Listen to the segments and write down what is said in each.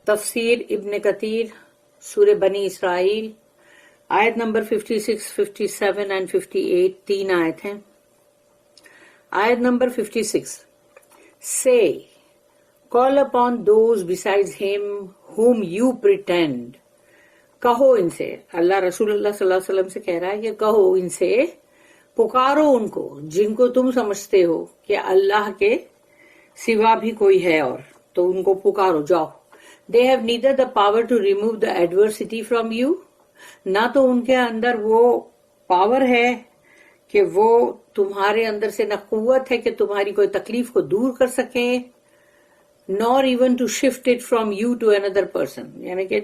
تفسیر ابن کثیر سورہ بنی اسرائیل آیت نمبر 56, 57 اینڈ 58 تین آیت ہیں. آیت number 56 Say, call upon those besides him whom you pretend. کہو ان سے، اللہ رسول اللہ صلی اللہ علیہ وسلم سے کہہ رہا ہے کہ کہو ان سے، پکارو ان کو جن کو تم سمجھتے ہو کہ اللہ کے سوا بھی کوئی ہے، اور تو ان کو پکارو جاؤ. They have neither the power to remove the adversity from you، نہ تو ان کے اندر وہ پاور ہے کہ وہ تمہارے اندر سے، نہ قوت ہے کہ تمہاری کوئی تکلیف کو دور کر سکیں، nor even to shift it from you to another person، یعنی کہ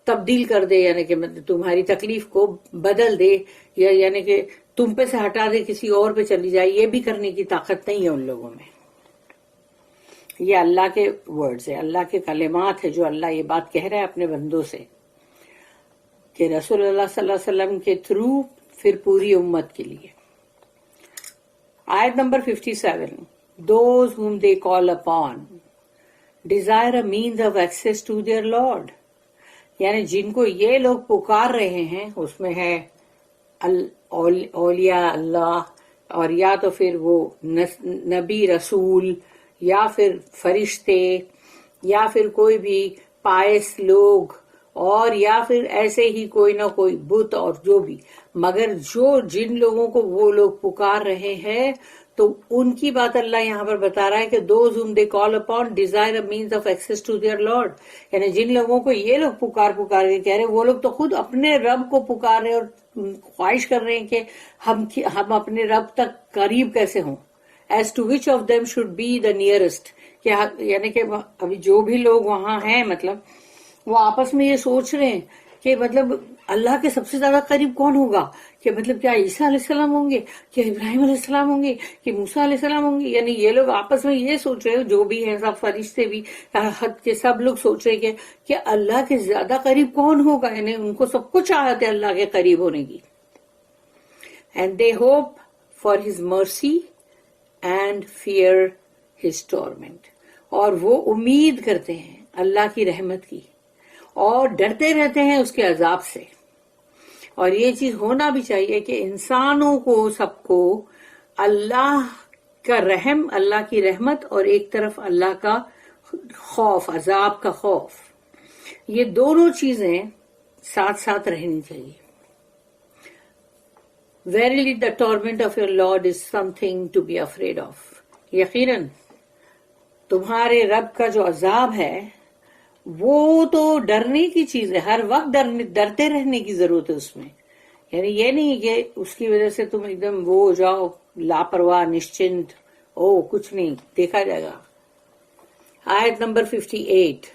تبدیل کر دے، یعنی کہ تمہاری تکلیف کو بدل دے، یا یعنی کہ تم پہ سے ہٹا دے کسی اور پہ چلی جائے. یہ بھی کرنے کی طاقت نہیں ہے ان لوگوں میں. یہ اللہ کے ورڈز ہے، اللہ کے کلمات ہے جو اللہ یہ بات کہہ رہا ہے اپنے بندوں سے کہ رسول اللہ صلی اللہ علیہ وسلم کے تھرو پھر پوری امت کے لیے. آیت number 57 Those whom they call upon desire a means of access to their Lord، یعنی جن کو یہ لوگ پکار رہے ہیں اس میں ہے اولیاء اللہ، اور یا تو پھر وہ نبی رسول، یا پھر فرشتے، یا پھر کوئی بھی پائس لوگ، اور یا پھر ایسے ہی کوئی نہ کوئی بت، اور جو بھی، مگر جن لوگوں کو وہ لوگ پکار رہے ہیں تو ان کی بات اللہ یہاں پر بتا رہا ہے کہ those whom they call upon desire a means of access to their Lord، یعنی جن لوگوں کو یہ لوگ پکار کے کہہ رہے، وہ لوگ تو خود اپنے رب کو پکار رہے اور خواہش کر رہے ہیں کہ ہم اپنے رب تک قریب کیسے ہوں. as to which of them should be the nearest، یعنی کہ ابھی جو بھی لوگ وہاں ہیں مطلب وہ آپس میں یہ سوچ رہے ہیں کہ مطلب اللہ کے سب سے زیادہ قریب کون ہوگا، کہ مطلب کیا عیسیٰ علیہ السلام ہوں گے، کیا ابراہیم علیہ السلام ہوں گے، کہ موسیٰ علیہ السلام ہوں گے. یعنی یہ لوگ آپس میں یہ سوچ رہے ہیں، جو بھی ہیں سب فرشتے بھی، حد کے سب لوگ سوچ رہے کہ اللہ کے زیادہ قریب کون ہوگا، یعنی ان کو سب کچھ چاہت ہے اللہ کے قریب ہونے کی. and they hope for his mercy and fear his torment، اور وہ امید کرتے ہیں اللہ کی رحمت کی اور ڈرتے رہتے ہیں اس کے عذاب سے. اور یہ چیز ہونا بھی چاہیے کہ انسانوں کو سب کو اللہ کا رحم، اللہ کی رحمت، اور ایک طرف اللہ کا خوف، عذاب کا خوف، یہ دونوں چیزیں ساتھ ساتھ رہنی چاہیے. Verily the torment of your Lord is something to be afraid of، یقیناً تمہارے رب کا جو عذاب ہے وہ تو ڈرنے کی چیز ہے، ہر وقت ڈرتے رہنے کی ضرورت ہے اس میں. یعنی یہ نہیں کہ اس کی وجہ سے تم ایک دم وہ ہو جاؤ لاپرواہ، نشچنت، کچھ نہیں، دیکھا جائے گا. آیت number 58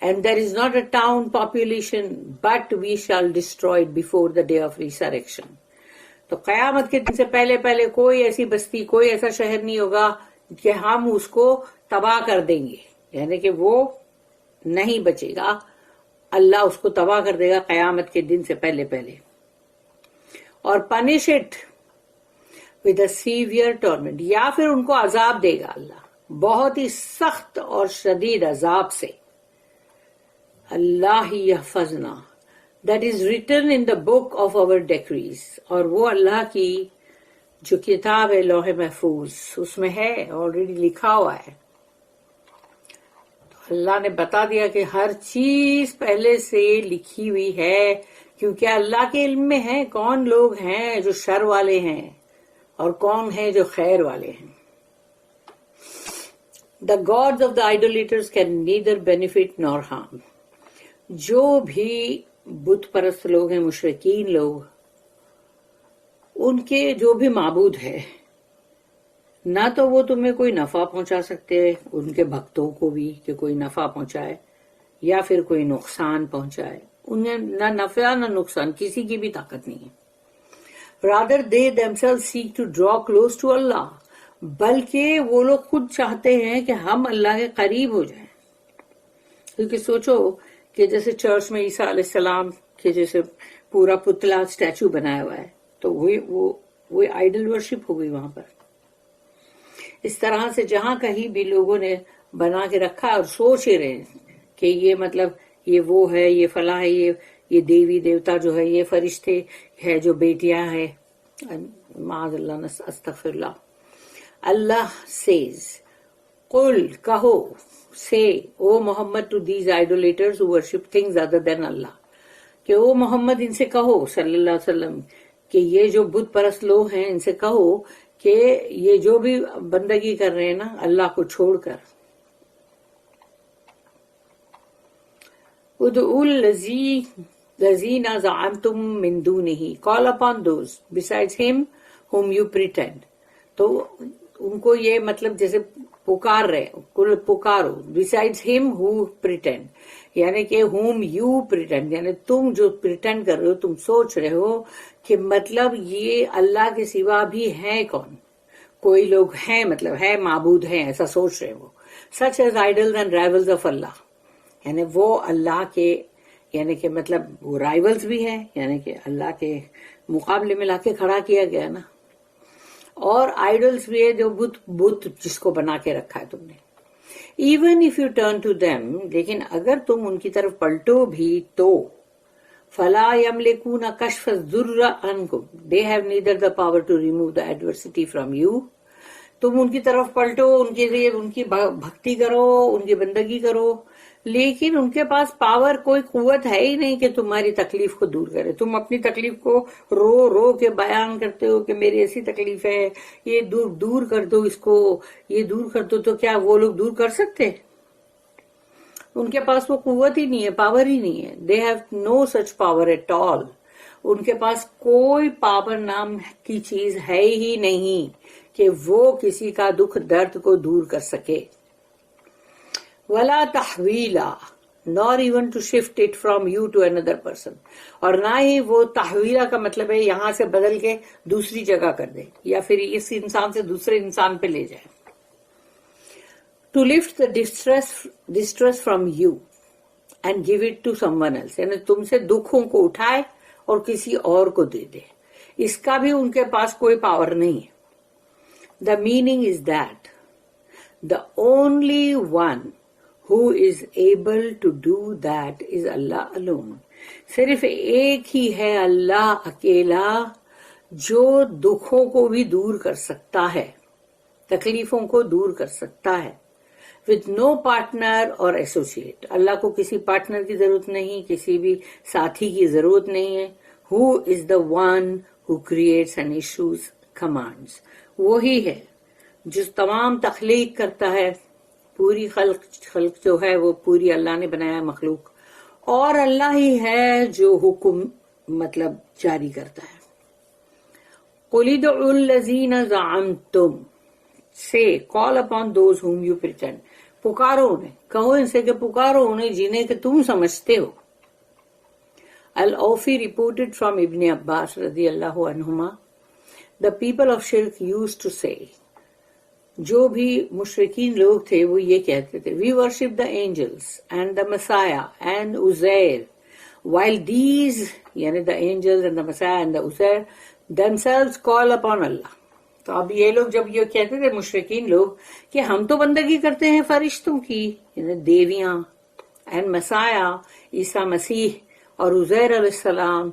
And there is not a town population but we shall destroy it before the day of resurrection. تو قیامت کے دن سے پہلے کوئی ایسی بستی، کوئی ایسا شہر نہیں ہوگا کہ ہم اس کو تباہ کر دیں گے، یعنی کہ وہ نہیں بچے گا، اللہ اس کو تباہ کر دے گا قیامت کے دن سے پہلے. اور punish it with a severe torment, یا پھر ان کو عذاب دے گا اللہ بہت ہی سخت اور شدید عذاب سے. اللہ یحفظنا that is written in the book of our decrees، اور وہ اللہ کی جو کتاب ہے لوح محفوظ اس میں ہے، آلریڈی لکھا ہوا ہے. تو اللہ نے بتا دیا کہ ہر چیز پہلے سے لکھی ہوئی ہے، کیونکہ اللہ کے علم میں ہے کون لوگ ہیں جو شر والے ہیں اور کون ہیں جو خیر والے ہیں. The gods of the idolaters can neither benefit nor harm، جو بھی بت پرست لوگ ہیں، مشرکین لوگ، ان کے جو بھی معبود ہے، نہ تو وہ تمہیں کوئی نفع پہنچا سکتے، ان کے بھکتوں کو بھی کہ کوئی نفع پہنچائے یا پھر کوئی نقصان پہنچائے، انہیں نہ نفع نہ نقصان، کسی کی بھی طاقت نہیں ہے. Rather they themselves seek to draw close to Allah، بلکہ وہ لوگ خود چاہتے ہیں کہ ہم اللہ کے قریب ہو جائیں. کیونکہ سوچو کہ جیسے چرچ میں عیسیٰ علیہ السلام کے جیسے پورا پتلا اسٹیچو بنایا ہوا ہے، تو وہ آئیڈل ورشپ ہو گئی وہاں پر. اس طرح سے جہاں کہیں بھی لوگوں نے بنا کے رکھا اور سوچ ہی رہے کہ یہ مطلب یہ وہ ہے، یہ فلاں ہے، یہ دیوی دیوتا جو ہے، یہ فرشتے ہے جو بیٹیاں ہیں، معاذ اللہ، استغفر اللہ. اللہ says قل کہو، say O Muhammad to these idolaters who worship things other than Allah، کہ او محمد ان سے کہو صلی اللہ علیہ وسلم کہ یہ جو بت پرست لوگ ہیں ان سے کہو کہ یہ جو بھی بندگی کر رہے ہیں نا اللہ کو چھوڑ کر، ادعوا الذین زعمتم من دونہ، call upon those besides him whom you pretend. تو ان کو یہ مطلب جیسے پکار رہے، کل پکارو، besides him who pretend، یعنی کہ whom you pretend، یعنی تم جو پریٹینڈ کر رہے ہو، تم سوچ رہے ہو کہ مطلب یہ اللہ کے سوا بھی ہیں کون، کوئی لوگ ہیں، مطلب ہے معبود ہیں، ایسا سوچ رہے ہو. such as idols and rivals of Allah، یعنی وہ اللہ کے، یعنی کہ مطلب وہ رائیولز بھی ہیں، یعنی کہ اللہ کے مقابلے میں لا کے کھڑا کیا گیا نا، اور آئیڈلز بھی ہے جو بت جس کو بنا کے رکھا ہے تم نے. Even if you turn to them, لیکن اگر تم ان کی طرف پلٹو بھی تو، فلا یملکون کشف الضر عنکم، they have neither the power to remove the adversity from you. تم ان کی طرف پلٹو، ان کے لیے ان کی بھکتی کرو، ان کی بندگی کرو، لیکن ان کے پاس پاور، کوئی قوت ہے ہی نہیں کہ تمہاری تکلیف کو دور کرے. تم اپنی تکلیف کو رو رو کے بیان کرتے ہو کہ میری ایسی تکلیف ہے، یہ دور کر دو، اس کو یہ دور کر دو، تو کیا وہ لوگ دور کر سکتے؟ ان کے پاس وہ قوت ہی نہیں ہے، پاور ہی نہیں ہے. They have no such power at all. ان کے پاس کوئی پاور نام کی چیز ہے ہی نہیں کہ وہ کسی کا دکھ درد کو دور کر سکے. وَلَا تَحْوِيلًا، nor even to shift it from you to another person، اور نہ ہی وہ تحویلہ کا مطلب ہے یہاں سے بدل کے دوسری جگہ کر دے، یا پھر اس انسان سے دوسرے انسان پہ لے جائے. to lift the distress from you and give it to someone else، یعنی تم سے دکھوں کو اٹھائے اور کسی اور کو دے دے، اس کا بھی ان کے پاس کوئی پاور نہیں ہے. the meaning is that the only one who is able to do that is Allah alone. صرف ایک ہی ہے اللہ اکیلا جو دکھوں کو بھی دور کر سکتا ہے، تکلیفوں کو دور کر سکتا ہے. with no partner or associate، اللہ کو کسی پارٹنر کی ضرورت نہیں، کسی بھی ساتھی کی ضرورت نہیں ہے. who is the one who creates and issues commands، وہی ہے جو تمام تخلیق کرتا ہے، پوری خلق جو ہے وہ پوری اللہ نے بنایا مخلوق، اور اللہ ہی ہے جو حکم مطلب جاری کرتا ہے. قُلِ ادْعُوا الَّذِينَ زَعَمْتُمْ، سے call upon those whom you pretend، پکارو انہیں، کہو ان سے کہ پکارو انہیں جنہیں کہ تم سمجھتے ہو. Al-Awfi reported from Ibn Abbas رضی اللہ عنہما، the people of shirk used to say، جو بھی مشرکین لوگ تھے وہ یہ کہتے تھے، we worship the angels and the Messiah and Uzair، while these، یعنی the angels and the Messiah and the Uzair themselves call upon Allah. تو اب یہ لوگ جب یہ کہتے تھے مشرکین لوگ کہ ہم تو بندگی کرتے ہیں فرشتوں کی، یعنی دیویاں، and Messiah عیسیٰ مسیح اور عزیر علیہ السلام،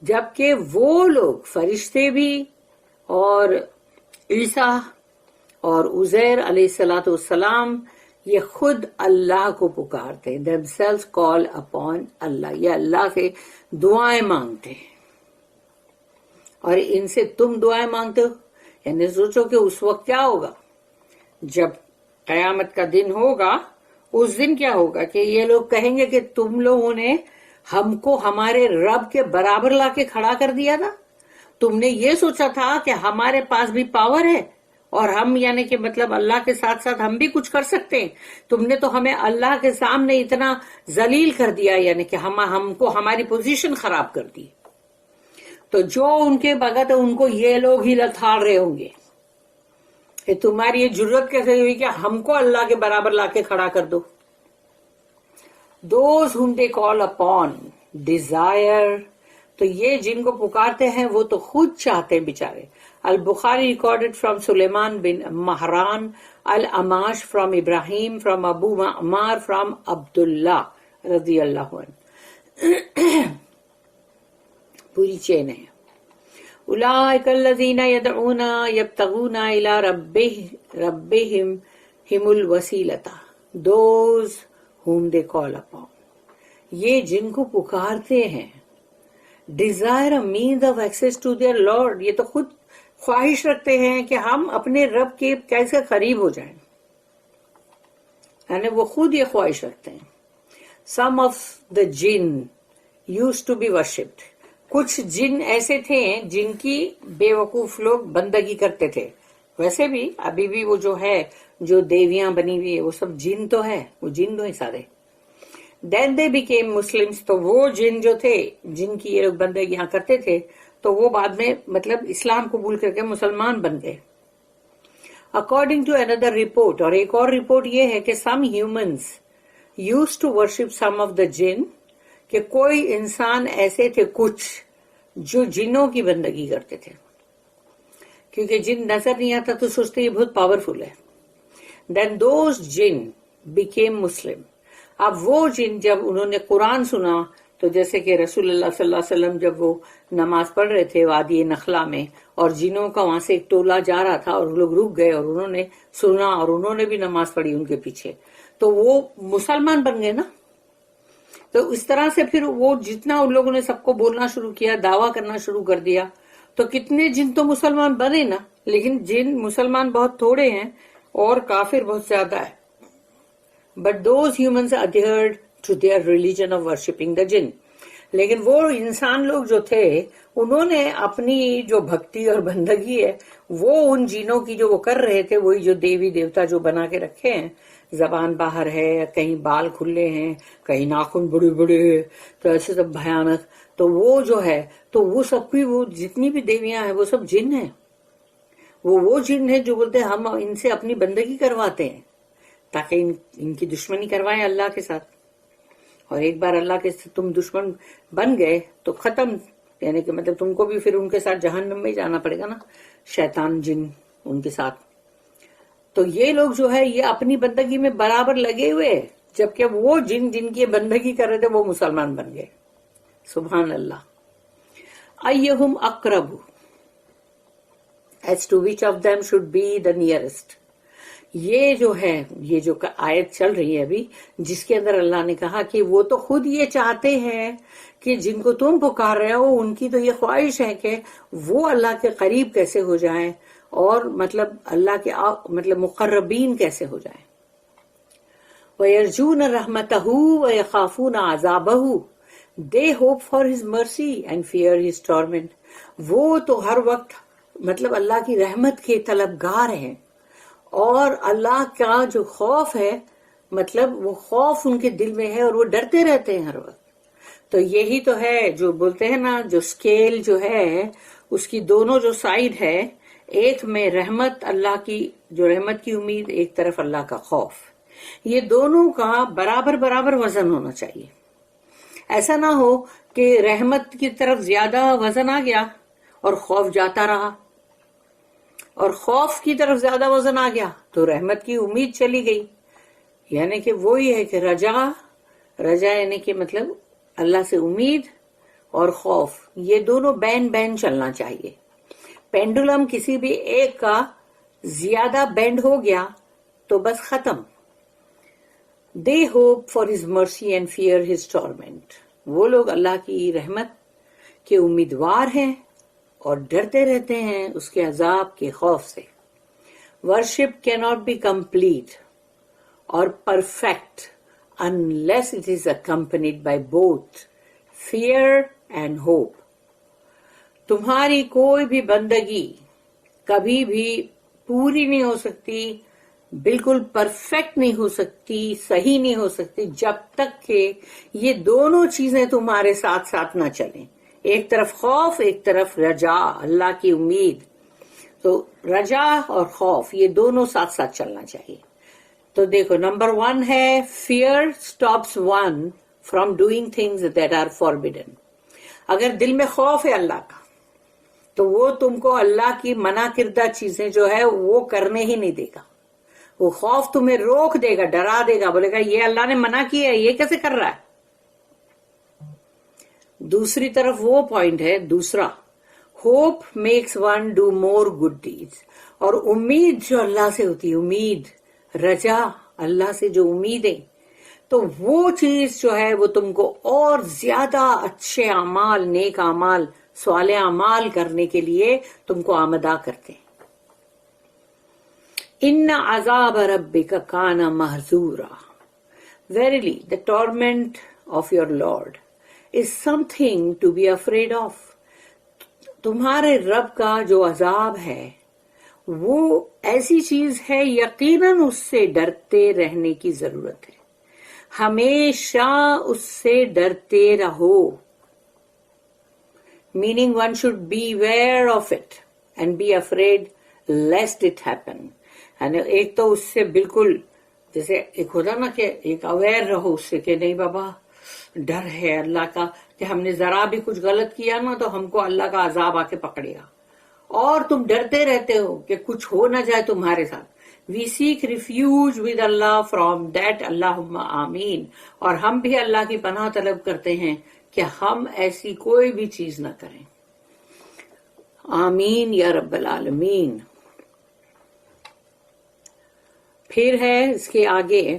جبکہ وہ لوگ فرشتے بھی اور عیسیٰ اور عزیر علیہ السلام یہ خود اللہ کو پکارتے ہیں، themselves call upon اللہ، یہ اللہ سے دعائیں مانگتے ہیں. اور ان سے تم دعائیں مانگتے ہو، یعنی سوچو کہ اس وقت کیا ہوگا جب قیامت کا دن ہوگا. اس دن کیا ہوگا کہ یہ لوگ کہیں گے کہ تم لوگوں نے ہم کو ہمارے رب کے برابر لا کے کھڑا کر دیا تھا، تم نے یہ سوچا تھا کہ ہمارے پاس بھی پاور ہے اور ہم یعنی کہ مطلب اللہ کے ساتھ ساتھ ہم بھی کچھ کر سکتے ہیں، تم نے تو ہمیں اللہ کے سامنے اتنا ذلیل کر دیا، یعنی کہ ہم کو ہماری پوزیشن خراب کر دی. تو جو ان کے بغت ہے ان کو یہ لوگ ہی لتھاڑ رہے ہوں گے کہ تمہاری یہ جرت کیسے ہوئی کہ ہم کو اللہ کے برابر لا کے کھڑا کر دو. Those whom they call upon desire تو یہ جن کو پکارتے ہیں وہ تو خود چاہتے ہیں بیچارے. البخاری ریکارڈڈ فرام سلیمان بن مہران الاماش فرام ابراہیم فرام ابو معمار فرام عبداللہ رضی اللہ عنہ. پوری چین ہے. اولئک الذین یدعون یبتغون الی ربہم الوسیلۃ those whom they call upon. یہ جن کو پکارتے ہیں desire a means of access to their Lord. یہ تو خود خواہش رکھتے ہیں کہ ہم اپنے رب کے کیسے قریب ہو جائیں، یعنی وہ خود یہ خواہش رکھتے ہیں. Some of the jinn used to be worshipped. کچھ جن ایسے تھے جن کی بے وقوف لوگ بندگی کرتے تھے. ویسے بھی ابھی بھی وہ جو ہے جو دیویاں بنی ہوئی ہے وہ سب جن تو ہے، وہ جن تو ہیں سارے. Then they became Muslims. تو وہ جن جو تھے جن کی یہ لوگ بندگیاں کرتے تھے تو وہ بعد میں مطلب اسلام قبول کر کے مسلمان بن گئے. According to another report, اور ایک اور رپورٹ یہ ہے کہ some humans used to worship some of the jinn. کہ کوئی انسان ایسے تھے کچھ جو جنوں کی بندگی کرتے تھے، کیونکہ جن نظر نہیں آتا تو سوچتے یہ بہت پاورفل ہے. Then those jinn became Muslim. اب وہ جن جب انہوں نے قرآن سنا تو جیسے کہ رسول اللہ صلی اللہ علیہ وسلم جب وہ نماز پڑھ رہے تھے وادی نخلا میں اور جنوں کا وہاں سے ایک ٹولہ جا رہا تھا اور لوگ رک گئے اور انہوں نے سنا اور انہوں نے بھی نماز پڑھی ان کے پیچھے، تو وہ مسلمان بن گئے نا. تو اس طرح سے پھر وہ جتنا ان لوگوں نے سب کو بولنا شروع کیا، دعویٰ کرنا شروع کر دیا، تو کتنے جن تو مسلمان بنے نا، لیکن جن مسلمان بہت تھوڑے ہیں اور کافر بہت زیادہ ہے. But those humans adhered to their religion of worshipping the jinn. لیکن وہ انسان لوگ جو تھے انہوں نے اپنی جو بھکتی اور بندگی ہے وہ ان جنوں کی جو وہ کر رہے تھے، وہی جو دیوی دیوتا جو بنا کے رکھے ہیں، زبان باہر ہے، کہیں بال کھلے ہیں، کہیں ناخن بڑے بڑے ہیں، تو ایسے سب بھیانک، تو وہ جو ہے تو وہ سب کی وہ جتنی بھی دیویاں ہیں وہ سب جن ہیں. وہ جن ہیں جو بولتے ہیں ہم ان سے اپنی بندگی کرواتے ہیں تاکہ ان کی دشمنی کروائیں اللہ کے ساتھ. اور ایک بار اللہ کے تم دشمن بن گئے تو ختم، یعنی کہ مطلب تم کو بھی پھر ان کے ساتھ جہنم میں جانا پڑے گا نا، شیطان جن ان کے ساتھ. تو یہ لوگ جو ہے یہ اپنی بندگی میں برابر لگے ہوئے، جبکہ وہ جن کی بندگی کر رہے تھے وہ مسلمان بن گئے. سبحان اللہ. ایہم اقرب as to which of them should be the nearest. یہ جو ہے یہ جو آیت چل رہی ہے ابھی جس کے اندر اللہ نے کہا کہ وہ تو خود یہ چاہتے ہیں کہ جن کو تم پکار رہے ہو ان کی تو یہ خواہش ہے کہ وہ اللہ کے قریب کیسے ہو جائیں اور مطلب اللہ کے مطلب مقربین کیسے ہو جائیں. وَيَرْجُونَ رَحْمَتَهُ وَيَخَافُونَ عَذَابَهُ. They hope for his mercy and fear his torment. وہ تو ہر وقت مطلب اللہ کی رحمت کے طلبگار ہیں اور اللہ کا جو خوف ہے مطلب وہ خوف ان کے دل میں ہے اور وہ ڈرتے رہتے ہیں ہر وقت. تو یہی تو ہے جو بولتے ہیں نا جو اسکیل جو ہے اس کی دونوں جو سائیڈ ہے، ایک میں رحمت اللہ کی جو رحمت کی امید، ایک طرف اللہ کا خوف، یہ دونوں کا برابر برابر وزن ہونا چاہیے. ایسا نہ ہو کہ رحمت کی طرف زیادہ وزن آ گیا اور خوف جاتا رہا، اور خوف کی طرف زیادہ وزن آ گیا تو رحمت کی امید چلی گئی. یعنی کہ وہی ہے کہ رجا یعنی کہ مطلب اللہ سے امید اور خوف یہ دونوں بین چلنا چاہیے. پینڈولم کسی بھی ایک کا زیادہ بینڈ ہو گیا تو بس ختم. They hope for his mercy and fear his torment. وہ لوگ اللہ کی رحمت کے امیدوار ہیں اور ڈرتے رہتے ہیں اس کے عذاب کے خوف سے. Worship cannot be complete or perfect unless it is accompanied by both fear and hope. تمہاری کوئی بھی بندگی کبھی بھی پوری نہیں ہو سکتی، بالکل پرفیکٹ نہیں ہو سکتی، صحیح نہیں ہو سکتی جب تک کہ یہ دونوں چیزیں تمہارے ساتھ ساتھ نہ چلیں. ایک طرف خوف، ایک طرف رجا، اللہ کی امید. تو رجا اور خوف یہ دونوں ساتھ ساتھ چلنا چاہیے. تو دیکھو نمبر 1 ہے fear stops one from doing things that are forbidden. اگر دل میں خوف ہے اللہ کا تو وہ تم کو اللہ کی منع کردہ چیزیں جو ہے وہ کرنے ہی نہیں دے گا. وہ خوف تمہیں روک دے گا, ڈرا دے گا, بولے گا یہ اللہ نے منع کیا ہے, یہ کیسے کر رہا ہے. دوسری طرف وہ پوائنٹ ہے دوسرا, hope makes one do more good deeds. اور امید جو اللہ سے ہوتی ہے, امید, رجا, اللہ سے جو امید ہے, تو وہ چیز جو ہے وہ تم کو اور زیادہ اچھے اعمال, نیک اعمال, صالح اعمال کرنے کے لیے تم کو آمدہ کرتے ہیں. ان عذاب ربک کان محذورا. Verily, the torment of your Lord is something to be afraid of. تمہارے رب کا جو عذاب ہے وہ ایسی چیز ہے یقیناً اس سے ڈرتے رہنے کی ضرورت ہے. ہمیشہ اس سے ڈرتے رہو. Meaning one should be aware of it and be afraid lest it happen. یعنی ایک تو اس سے بالکل جیسے ایک ہوتا نا کہ ایک اویئر رہو اس سے کہ نہیں بابا ڈر ہے اللہ کا کہ ہم نے ذرا بھی کچھ غلط کیا نا تو ہم کو اللہ کا عذاب آ کے پکڑے گا, اور تم ڈرتے رہتے ہو کہ کچھ ہو نہ جائے تمہارے ساتھ. We seek refuge with Allah from that, اللہم آمین. اور ہم بھی اللہ کی پناہ طلب کرتے ہیں کہ ہم ایسی کوئی بھی چیز نہ کریں. آمین یا رب العالمین. پھر ہے اس کے آگے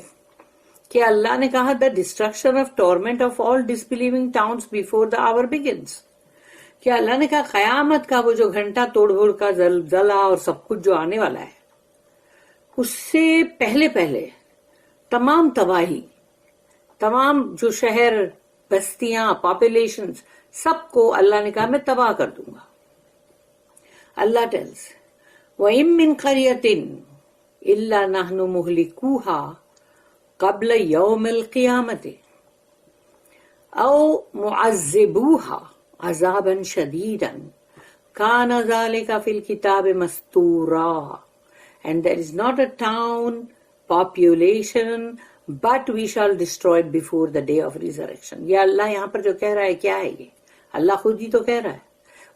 کہ اللہ نے کہا the destruction of torment of all disbelieving towns before the hour begins. کہ اللہ نے کہا قیامت کا وہ جو گھنٹہ توڑ پھوڑ کا زلزلہ اور سب کچھ جو آنے والا ہے اس سے پہلے پہلے تمام تباہی, تمام جو شہر, بستیاں, پاپولیشنز, سب کو اللہ نے کہا میں تباہ کر دوں گا. اللہ ٹیلز وَإِن مِّن قَرْيَةٍ إِلَّا نَحْنُ مُهْلِكُوهَا قَبْلَ يَوْمِ الْقِيَامَةِ أَوْ مُعَذِّبُوهَا عَذَابًا شَدِيدًا كَانَ ذَلِكَ فِي الْكِتَابِ مَسْطُورًا. And there is not a town, population, but we shall destroy it before the day of resurrection. یہ اللہ یہاں پر جو کہہ رہا ہے کیا ہے, یہ اللہ خود ہی تو کہہ رہا ہے.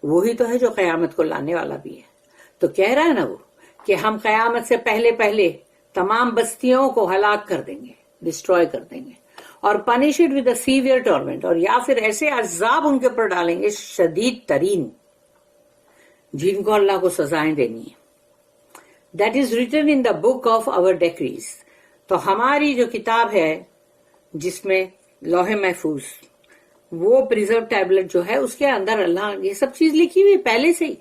وہی تو ہے جو قیامت کو لانے والا بھی ہے. تو کہہ رہا ہے نا وہ کہ ہم قیامت سے پہلے پہلے تمام بستیوں کو ہلاک کر دیں گے, ڈسٹروائے کر دیں گے, اور punish it with a severe torment, اور یا پھر ایسے عذاب ان کے اوپر ڈالیں گے شدید ترین جن کو اللہ کو سزائیں دینی ہیں. That is written in the book of our decrees. تو ہماری جو کتاب ہے جس میں لوح محفوظ, وہ پریزرو ٹیبلٹ جو ہے اس کے اندر اللہ یہ سب چیز لکھی ہوئی پہلے سے ہی,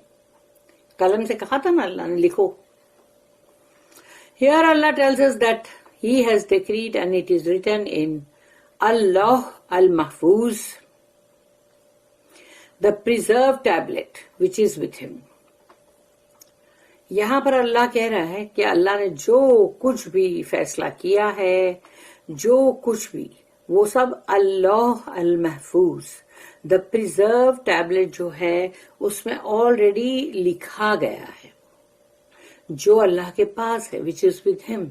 قلم سے کہا تھا نا اللہ نے لکھو. Here Allah tells us that He has decreed and it is written in Allah al-Mahfuz, the preserved tablet which is with Him. یہاں پر اللہ کہہ رہا ہے کہ اللہ نے جو کچھ بھی فیصلہ کیا ہے, جو کچھ بھی, وہ سب اللہ المحفوظ, دا پریزرو ٹیبلٹ جو ہے اس میں آلریڈی لکھا گیا ہے, جو اللہ کے پاس ہے, which is with him,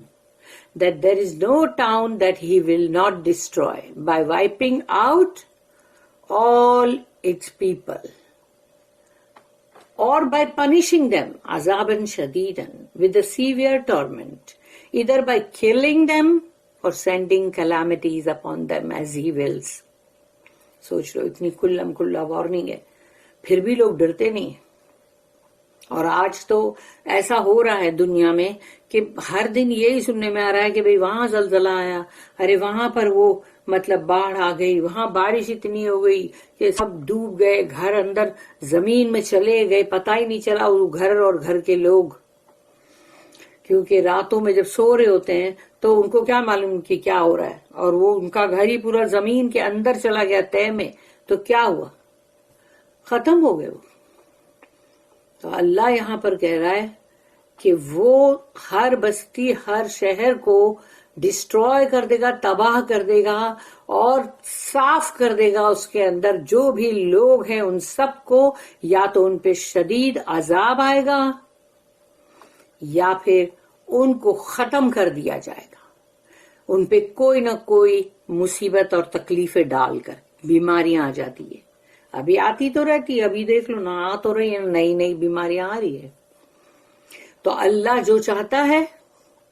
that there is no town that he will not destroy by wiping out all its people, or by punishing them azaban shadidan with a severe torment, either by killing them or sending calamities upon them as he wills. سوچ لو اتنی کلم کلا warning ہے, پھر بھی لوگ ڈرتے نہیں ہیں. اور آج تو ایسا ہو رہا ہے دنیا میں کہ ہر دن یہی سننے میں آ رہا ہے کہ بھئی وہاں زلزلہ آیا, ارے وہاں پر وہ مطلب باڑھ آ گئی, وہاں بارش اتنی ہو گئی کہ سب ڈوب گئے, گھر اندر زمین میں چلے گئے, پتہ ہی نہیں چلا وہ گھر اور گھر کے لوگ, کیونکہ راتوں میں جب سو رہے ہوتے ہیں تو ان کو کیا معلوم کہ کیا ہو رہا ہے, اور وہ ان کا گھر ہی پورا زمین کے اندر چلا گیا تہ میں, تو کیا ہوا, ختم ہو گئے وہ. تو اللہ یہاں پر کہہ رہا ہے کہ وہ ہر بستی, ہر شہر کو ڈسٹروائے کر دے گا, تباہ کر دے گا, اور صاف کر دے گا اس کے اندر جو بھی لوگ ہیں ان سب کو, یا تو ان پہ شدید عذاب آئے گا یا پھر ان کو ختم کر دیا جائے گا, ان پہ کوئی نہ کوئی مصیبت اور تکلیفیں ڈال کر. بیماریاں آ جاتی ہے, ابھی آتی تو رہتی ہے، ابھی دیکھ لو نا، آ تو رہی ہیں، نئی نئی بیماریاں آ رہی ہے. تو اللہ جو چاہتا ہے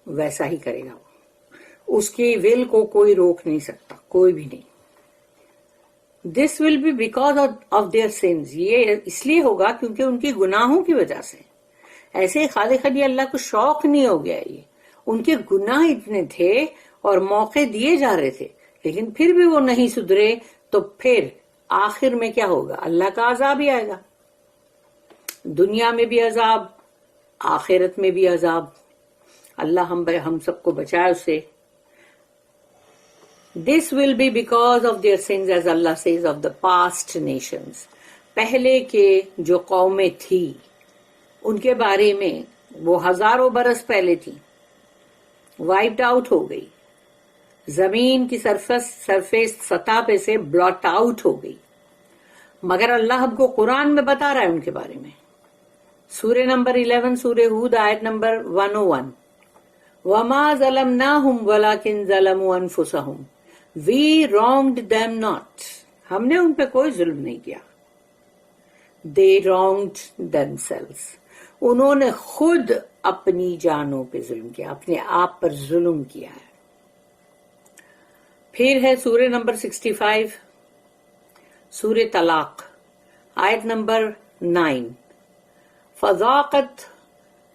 ویسا ہی کرے گا، اس کی ول کو کوئی روک نہیں سکتا، کوئی بھی نہیں. This will be because of their sins, یہ اس لیے ہوگا کیونکہ ان کی گناہوں کی وجہ سے. ایسے خالی اللہ کو شوق نہیں ہو گیا، یہ ان کے گناہ اتنے تھے اور موقع دیے جا رہے تھے، لیکن پھر بھی وہ نہیں سدھرے، تو پھر آخر میں کیا ہوگا؟ اللہ کا عذاب ہی آئے گا. دنیا میں بھی عذاب، آخرت میں بھی عذاب. اللہ ہم سب کو بچائے اس سے. This will be because of their sins, as Allah says, of the past nations. پہلے کے جو قومیں تھی ان کے بارے میں، وہ ہزاروں برس پہلے تھی، وائپڈ آؤٹ ہو گئی، زمین کی سرفیس سطح پہ سے بلاٹ آؤٹ ہو گئی. مگر اللہ ہم کو قرآن میں بتا رہا ہے ان کے بارے میں. سورہ نمبر 11 سورہ ہود آیت نمبر 101. وَمَا ظَلَمْنَاهُمْ وَلَكِنْ ظَلَمُوا أَنفُسَهُمْ. We wronged them not. ہم نے ان پہ کوئی ظلم نہیں کیا. They wronged themselves. انہوں نے خود اپنی جانوں پہ ظلم کیا، اپنے آپ پر ظلم کیا ہے. پھر ہے سورہ نمبر 65 سورہ طلاق آیت نمبر 9. فَذَاقَتْ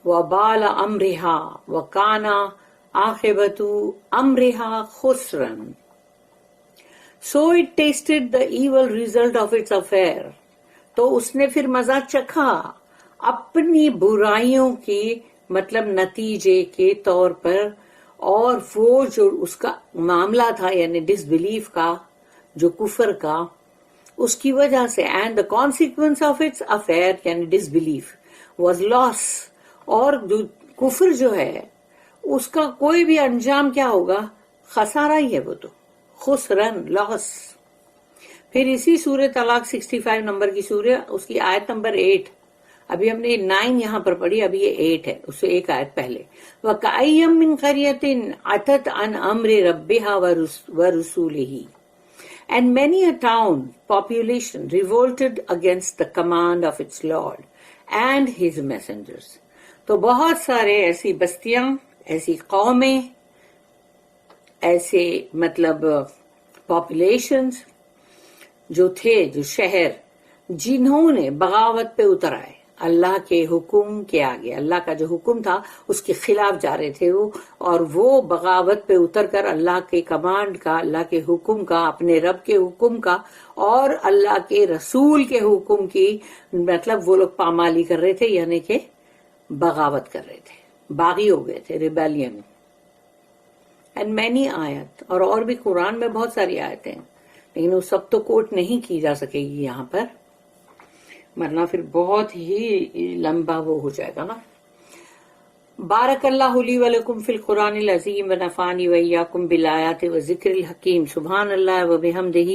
وَبَالَ أَمْرِهَا وَكَانَ عَاقِبَةُ أَمْرِهَا خُسْرًا. So it tasted the evil result of its affair. تو اس نے پھر مزہ چکھا اپنی برائیوں کی، مطلب نتیجے کے طور پر، اور وہ جو اس کا معاملہ تھا یعنی ڈس بلیف کا، جو کفر کا، اس کی وجہ سے. And the consequence of its affair یعنی ڈس بلیف واز لاس. اور جو کفر جو ہے اس کا کوئی بھی انجام کیا ہوگا؟ خسارہ ہی ہے، وہ تو خسرن، لاس. پھر اسی سورہ طلاق 65 نمبر کی سورہ، اس کی آیت نمبر 8. ابھی ہم نے 9 یہاں پر پڑھی، ابھی یہ 8 ہے، اس سے ایک آیت پہلے. وَكَأَيٍّ مِّن قَرْيَةٍ عَتَتْ عَنْ أَمْرِ رَبِّهَا وَرُسُولِهِ. And many a town population revolted against the command of its Lord and his messengers. تو بہت سارے ایسی بستیاں، ایسی قومیں، ایسے مطلب پاپولیشنز جو تھے، جو شہر، جنہوں نے بغاوت پہ اتر آئے اللہ کے حکم کے آگے. اللہ کا جو حکم تھا اس کے خلاف جا رہے تھے وہ، اور وہ بغاوت پہ اتر کر اللہ کے کمانڈ کا، اللہ کے حکم کا، اپنے رب کے حکم کا اور اللہ کے رسول کے حکم کی، مطلب وہ لوگ پامالی کر رہے تھے، یعنی کہ بغاوت کر رہے تھے، باغی ہو گئے تھے، ریبیلین. اینڈ مینی آیت، اور بھی قرآن میں بہت ساری آیتیں ہیں، لیکن وہ سب تو کوٹ نہیں کی جا سکے گی یہاں پر، ورنہ پھر بہت ہی لمبا وہ ہو جائے گا نا. بارک اللہ لی ولکم فی القرآن العظیم ونفعنی وإیاکم بالآیات والذکر الحکیم. سبحان اللہ وبحمدہ،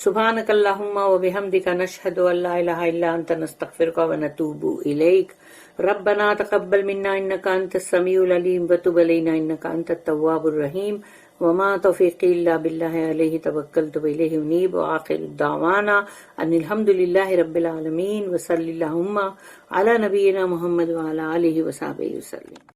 سبحانک اللہم وبحمدک، نشہد ان لا الہ الا انت، نستغفرک ونتوب الیک. ربنا تقبل منا انک انت السمیع العلیم وتب علینا انک انت التواب الرحیم. وما توفیقی الا باللہ علیہ توکلت والیہ انیب. وآخر دعوانا ان الحمد للہ رب العالمین، وصلی اللہم علی نبینا محمد وعلی آلہ وصحبہ وسلم.